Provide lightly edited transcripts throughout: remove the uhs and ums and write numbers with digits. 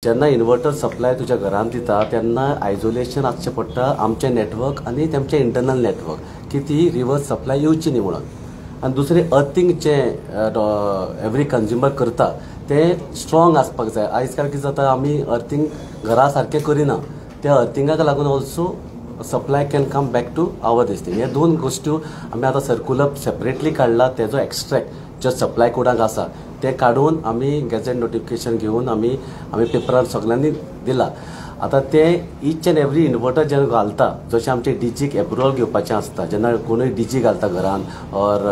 जेन्ना inverter supply तुज्या घरांत दिता तेन्ना आयसोलेशन आसचें पडटा आमचें नेटवर्क आनी तेमचें इंटरनल नेटवर्क की ती रिवर्स सप्लाय येवची न्ही म्हणून. आनी दुसरें अर्थिंग जें एवरी कंज्युमर करता तें स्ट्रॉंग आसपाक जाय. आयज काल कितें जाता आमी अर्थिंग घरा सारकें करिना, त्या अर्थिंगाक लागून also supply can come back to our this thing. हे दोन गोश्टी आमी आतां सर्कुलर सेपरेटली काडला. तेजो एक्स्ट्रॅक्ट जो सप्लाय कोडाक आसा ते काढून आमी गॅजेट नोटिफिकेशन घेवन आमी पेपरार सगळ्यांनी दिला. आता ते ईच एंड एवरी इन्वर्टर जेन्ना घालता, जशें आमचे डीजीक एप्रुवल घेवपाचें आसता, जेन्ना कोणूय डीजी घालता घरांत ऑर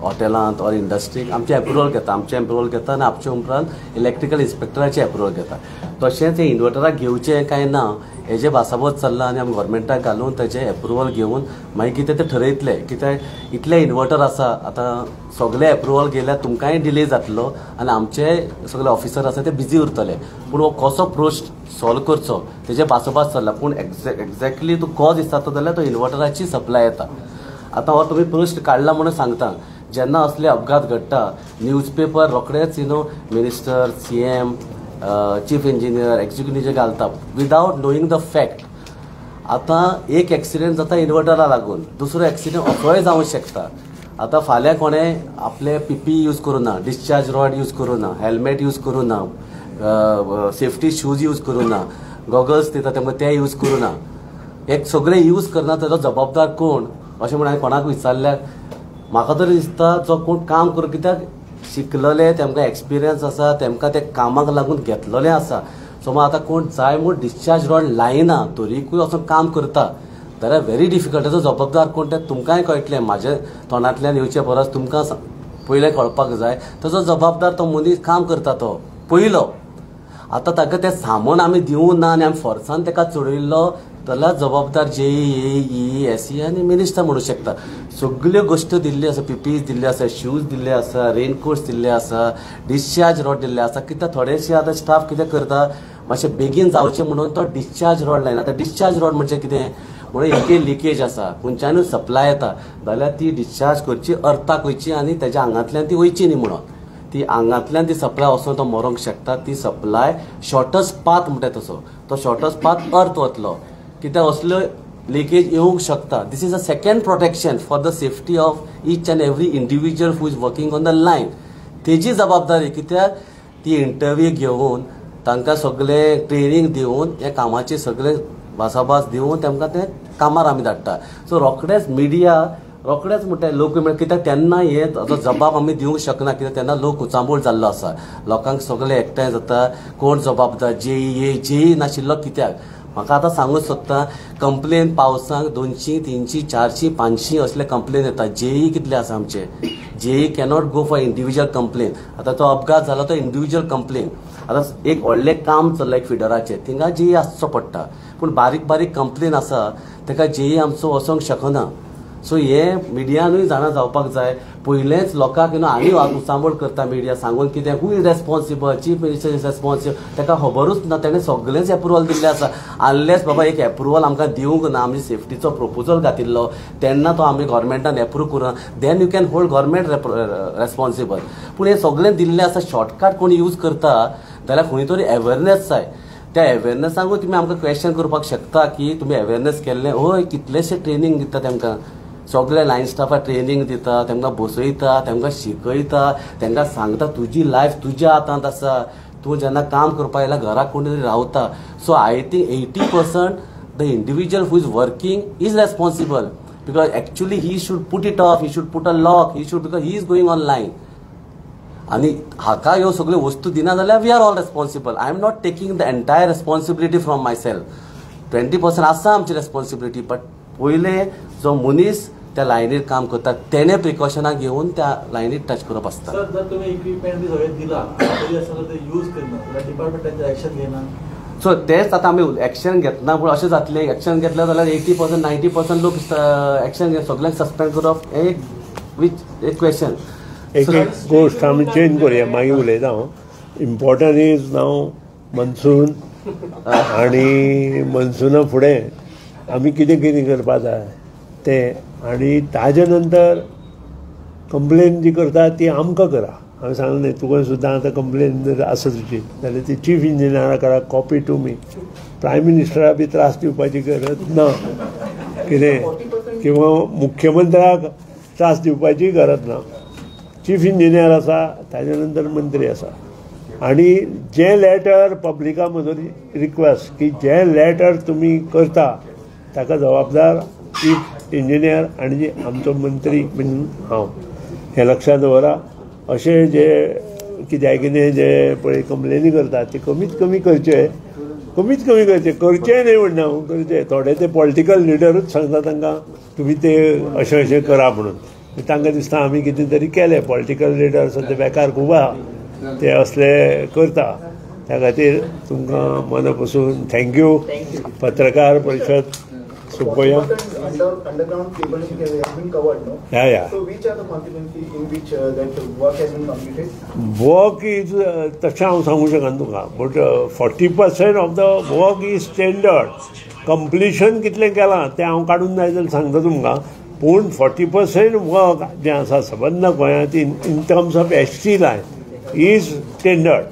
हॉटेलांत ऑर इंडस्ट्रीक आमचें एप्रुवल घेता, आनी आमच्या उपरांत इलेक्ट्रिकल इन्स्पेक्टराचें एप्रुवल घेता. तशेंच हे इन्वर्टराक घेवचें काय ना हेजे भासाभास चल्ला आनी आमी गव्हर्मेंटाक घालून तेजें एप्रुवल घेवन मागीर कितें तें ठरयतलें. कित्याक इतले इन्वर्टर आसा, आतां सगळे एप्रुवल गेल्यार तुमकांय डिले जातलो आनी आमचे सगळे ऑफिसर आसा ते बिजी उरतले. पूण हो कसो प्रश्न सॉल्व करचो तेजे भासाभास चल्ला. पूण एक्झॅक्टली तूं कॉज दिसता जाल्यार तो इन्वर्टराची सप्लाय येता. आतां हो तुमी प्रश्न काडला म्हणून सांगता. जेन्ना असले अपघात घडटा न्यूजपेपर रोखडेच minister, CM, chief engineer, executive जे घालता विदाउट नोईंग द फॅक्ट. आतां एक एक्सिडेंट जाता इन्वर्टरा लागून, दुसरो एक्सिडेंट असोय जावंक शकता. आतां फाल्यां कोणें आपले PPE यूज करूं ना, डिस्चार्ज रॉड यूज करूं ना, हेल्मेट यूज करूं ना, सेफ्टी शूज यूज करूं ना, गॉगल्स दिता तेमकां ते यूज करूं ना, हे सगळे यूज करना तेजो जबाबदार कोण अशें म्हणून हांवें कोणाक विचारल्यार म्हाका तरी दिसता जो कोण काम करूं, कित्याक शिकलेले तेमकां एक्सपिरियन्स आसा, तेमकां ते कामाक लागून घेतलेलें आसा. सो मग आतां कोण जाय म्हूण डिस्चार्ज रॉड लायना तरीकूय वचून काम करता जाल्यार व्हेरी डिफिकल्ट. तेजो जबाबदार कोण तें तुमकांय कळटलें. म्हाज्या तोंडांतल्यान येवचे परस तुमकां पयलें कळपाक जाय तेजो जबाबदार तो मनीस काम करता तो पयलो. आतां ताका तें सामान आमी दिवं ना आनी आमी फोर्सान ताका चडयल्लो जाल्यार जबाबदार JE, SE आनी मिनिस्टर म्हणूं शकता. सगळ्यो गोश्टी दिल्ल्यो आसा, PPE दिल्ले आसा, शूज दिल्ले आसा, रेनकोट्स दिल्ले आसा, डिस्चार्ज रॉड दिल्ले आसा. कित्याक थोडेशे आतां स्टाफ कितें करता मातशें बेगीन जावचें म्हणून तो डिस्चार्ज रॉड लायना. आतां डिस्चार्ज रॉड म्हणजे कितें म्हणून एक लिकेज आसा, खंयच्यानूय सप्लाय येता जाल्यार ती डिस्चार्ज करची, अर्थाक वयची आनी तेज्या आंगांतल्यान ती वयची न्ही म्हणून. ती आंगांतल्यान ती सप्लाय वचून तो मरोंक शकता. ती सप्लाय शॉर्टस्ट पाथ म्हणटा तसो, तो शॉर्टस्ट पाथ अर्थ वतलो. कित्याक असल्यो लिकेज येवंक शकता. This is a second protection for the safety of each and every individual who is working on the line. तेजी जबाबदारी. कित्याक ती इंटरव्यू घेवन तांकां सगळें ट्रेनिंग दिवन हे कामाचे सगळे भासाभास दिवन तेमकां ते कामार आमी धाडटा. सो रोखडेच मिडिया रोखडेच म्हणटा लोक कित्याक तेन्ना हे जबाब आमी दिवंक शकना. कित्याक तेन्ना लोक उचांबूळ जाल्लो आसा, लोकांक सगळे एकठांय जाता कोण जबाबदार. JE नाशिल्लो कित्याक म्हाका आतां सांगूंक सोदता. कंप्लेन पावसांक 200, 300, 400, 500 असले कंप्लेन येता. JE कितले आसा आमचे. JE cannot go for individual complain. आतां तो अपघात जाला तो इंडिविज्युअल कंप्लेन. आतां एक व्हडलें काम चल्लां एक फिडराचें, थिंगा JE आसचो पडटा. पूण बारीक बारीक कंप्लेन आसा ताका JE आमचो वचोंक शकना. सो हे मिडियानूय जाणा जावपाक जाय. पयलेंच लोकांक आनी उचांबळ करता मिडिया सांगून कितें who is responsible, chief minister is responsible. ताका खबरूच ना, ताणें सगळेंच एप्रुवल दिल्लें आसा. आनलेस बाबा एक एप्रुवल आमकां दिवंक ना, आमी सेफ्टीचो प्रपोजल घातिल्लो तेन्ना तो आमी गव्हर्मेंटान एप्रूव करूं, then you can hold government responsible. पूण हे सगळें दिल्लें आसा. शॉर्टकट कोण यूज करता जाल्यार खंय तरी अवेरनेस जाय. त्या अवेरनेसांकूय तुमी आमकां क्वेश्चन करपाक शकता की तुमी अवेरनेस केल्लें. हय, कितलेशे ट्रेनिंग दिता तेमकां, सगळे लायन स्टाफाक ट्रेनिंग दिता, तेमकां बसयता, तेमकां शिकयता, तेंकां सांगता तुजी लायफ तुज्या हातांत आसा. तूं जेन्ना काम करपाक येयला घराक कोण तरी रावता. So I think 80% the individual who is working is responsible because actually he should put it off, he should put a lock, he should because he is going on line. आनी हाका ह्यो सगळ्यो वस्तू दिना जाल्यार we are all responsible. I am not taking the entire responsibility from myself. 20% आसा आमची responsibility. But पयले जो मनीस त्या लायनीर काम करता तेणे प्रिकॉशनां घेवन त्या लायनीर टच करप आसता. जर तुमी इक्विपमेंट बी सगळे दिला तरी आसतना ते यूज करना जाल्यार डिपार्टमेंटाचें एक्शन घेना. सो तेच आतां आमी एक्शन घेतना. पूण अशें जातलें एक्शन घेतलें जाल्यार 80%, 90% लोक एक्शन घेवन सगळ्यांक सस्पेंड करप हे एक क्वेश्चन. एक गोश्ट आमी चेंज करुया मागीर उलयता हांव. इम्पॉर्टंट इज नाव मनसून आनी मनसुना फुडें आमी कितें कितें करपा जाय तें. आनी ताजे नंतर कंप्लेन जी करता ती आमकां करा. हांवें सांगलें न्ही तुका सुद्दां आतां कंप्लेन जर आसा तुजी जाल्यार ती चीफ इंजिनियरा कॉपी टू मी. प्रायम मिनिस्टराक बी त्रास दिवपाची गरज ना कितें किंवा मुख्यमंत्र्याक त्रास दिवपाची गरज ना. चीफ इंजिनियर आसा ताजे नंतर मंत्री आसा आनी जें लेटर पब्लिका मजूर रिक्वेस्ट की जें लेटर तुमी करता ताका जबाबदार चीफ इंजिनियर आनी जे आमचो मंत्री बीन हांव हें लक्षांत दवरा. अशें जे कितें जे पळय कंप्लेनी करता ते कमीत कमी करचे न्ही म्हणना हांव करचे. थोडे ते पॉलिटिकल लिडरूच सांगता तांकां तुमी ते अशें करा म्हणून. तांकां दिसता आमी कितें तरी केलें. पॉलिटिकल लिडर सद्या बेकार खूब आहा ते असले करता. त्या खातीर तुमकां मना पासून थँक्यू. पत्रकार परिशद सुपया. Underground cabling has been covered, no? Yeah. So which are the constituencies in which that work has been completed? Work is तशें हांव सांगूंक शकना तुका but 40% of the work is standard. Completion कितलें केलां तें हांव काडून जाय जाल्यार सांगता तुमकां. पूण 40% वर्क जें आसा सबंद गोंयांत in terms of ST line is standard.